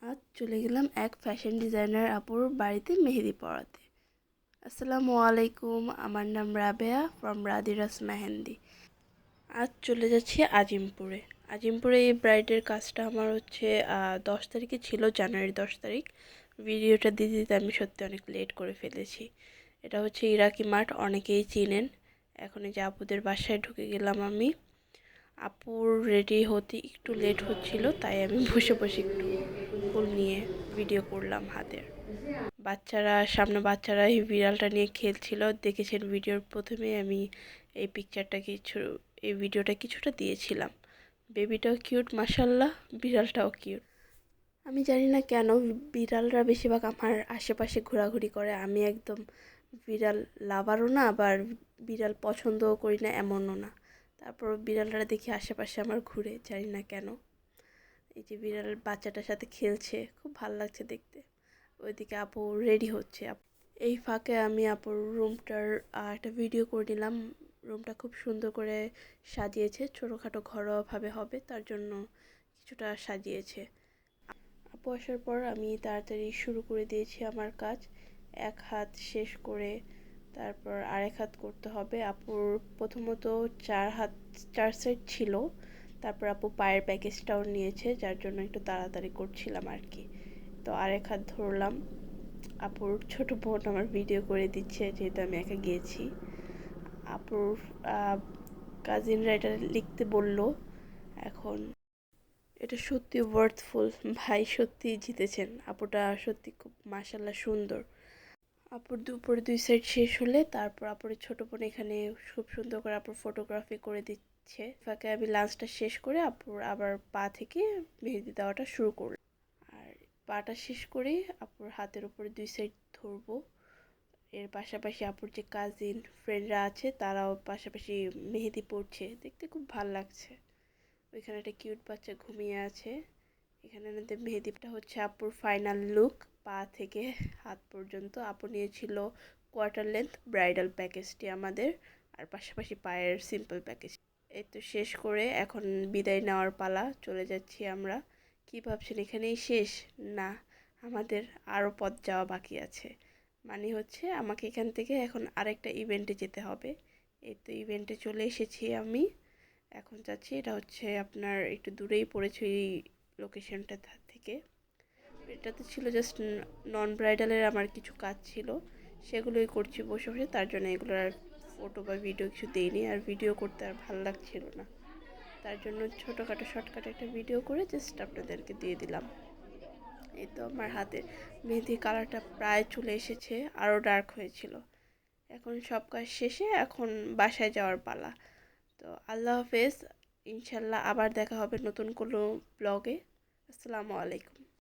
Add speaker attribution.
Speaker 1: আজ চলে গেলাম এক ফ্যাশন ডিজাইনার আপুর বাড়িতে মেহেদি পরাতে। আসসালামু আলাইকুম, আমার নাম রাবেয়া ফ্রম রাদিরাস মেহেন্দি। আজ চলে যাচ্ছি আজিমপুরে। আজিমপুরে এই ব্রাইডের কাজটা আমার হচ্ছে 10 তারিখে ছিল, জানুয়ারি 10 তারিখ। ভিডিওটা দিতে দিতে আমি সত্যি অনেক লেট করে ফেলেছি। এটা হচ্ছে ইরাকি মার্ট, অনেকেই চিনেন। এখন এই যে আপুদের বাসায় ঢুকে গেলাম আমি। আপুর রেডি হতে একটু লেট হচ্ছিল, তাই আমি বসে বসে একটু ফুল নিয়ে ভিডিও করলাম হাতের। বাচ্চারা এই বিড়ালটা নিয়ে খেলছিল, দেখেছেন ভিডিওর প্রথমে আমি এই এই ভিডিওটা কিছুটা দিয়েছিলাম। বেবিটাও কিউট মাশাল্লাহ, বিড়ালটাও কিউট। আমি জানি না কেন বিড়ালরা বেশিরভাগ আমার আশেপাশে ঘোরাঘুরি করে। আমি একদম বিড়াল লাভারও না, আবার বিড়াল পছন্দও করি না এমনও না। তারপর বিড়ালরা দেখি আশেপাশে আমার ঘুরে, জানি না কেন। এই যে বিড়াল বাচ্চাটার সাথে খেলছে, খুব ভালো লাগছে দেখতে। ওইদিকে আপু রেডি হচ্ছে। এই ফাঁকে আমি আপুর রুমটার একটা ভিডিও করে নিলাম। রুমটা খুব সুন্দর করে সাজিয়েছে, ছোটোখাটো ঘরোয়াভাবে হবে তার জন্য কিছুটা সাজিয়েছে। আপু আসার পর আমি তাড়াতাড়ি শুরু করে দিয়েছি আমার কাজ। এক হাত শেষ করে তারপর আরেক হাত করতে হবে। আপুর প্রথমত 4 সেট ছিল, তারপর আপু পায়ের প্যাকেজটাও নিয়েছে, যার জন্য একটু তাড়াতাড়ি করছিলাম আর কি। তো আরেক হাত ধরলাম। আপুর ছোট বোন আমার ভিডিও করে দিচ্ছে, যেহেতু আমি একা গিয়েছি। আপুর কাজিনরা এটা লিখতে বলল। এখন এটা সত্যি ওয়ার্থফুল, ভাই সত্যি জিতেছেন। আপুটা সত্যি খুব মাশাল্লাহ সুন্দর। আপুর দুপুরে 2 সেট শেষ হলে তারপর আপুরের ছোট বোন এখানে খুব সুন্দর করে আপুর ফটোগ্রাফি করে দিচ্ছে। ফাঁকে আমি লাঞ্চটা শেষ করে আপুর আবার পা থেকে মেহেদি দেওয়াটা শুরু করলাম। আর পাটা শেষ করে আপুর হাতের উপরে 2 সেট ধরবো। এর পাশাপাশি আপুর যে কাজিন ফ্রেন্ডরা আছে তারাও পাশাপাশি মেহেদি পড়ছে, দেখতে খুব ভাল লাগছে। ওইখানে একটা কিউট বাচ্চা ঘুমিয়ে আছে। এখানে মেহেদিটা হচ্ছে আপুর ফাইনাল লুক, পা থেকে হাত পর্যন্ত। আপু নিয়েছিল কোয়ার্টার লেন্থ ব্রাইডাল প্যাকেজটি আমাদের, আর পাশাপাশি পায়ের সিম্পল প্যাকেজ। এই তো শেষ করে এখন বিদায় নেওয়ার পালা, চলে যাচ্ছি আমরা। কি ভাবছেন এখানেই শেষ? না, আমাদের আরও পথ যাওয়া বাকি আছে। মানে হচ্ছে আমাকে এখান থেকে এখন আরেকটা ইভেন্টে যেতে হবে। এই তো ইভেন্টে চলে এসেছি আমি। এখন যাচ্ছি, এটা হচ্ছে আপনার একটু দূরেই পড়েছে এই লোকেশনটা থেকে। এটাতে ছিল জাস্ট নন ব্রাইডালের আমার কিছু কাজ ছিল, সেগুলোই করছি বসে বসে। তার জন্য এগুলোর আর ফটো বা ভিডিও কিছু দিইনি, আর ভিডিও করতে আর ভালো লাগছিল না। তার জন্য ছোটোখাটো শর্টকাট একটা ভিডিও করে জাস্ট আপনাদেরকে দিয়ে দিলাম। এই তো আমার হাতে মেহেদির কালারটা প্রায় চলে এসেছে, আরও ডার্ক হয়েছিল। এখন সব কাজ শেষে এখন বাসায় যাওয়ার পালা। তো আল্লাহ হাফেজ, ইনশাল্লাহ আবার দেখা হবে নতুন কোনো ব্লগে। আসসালামু আলাইকুম।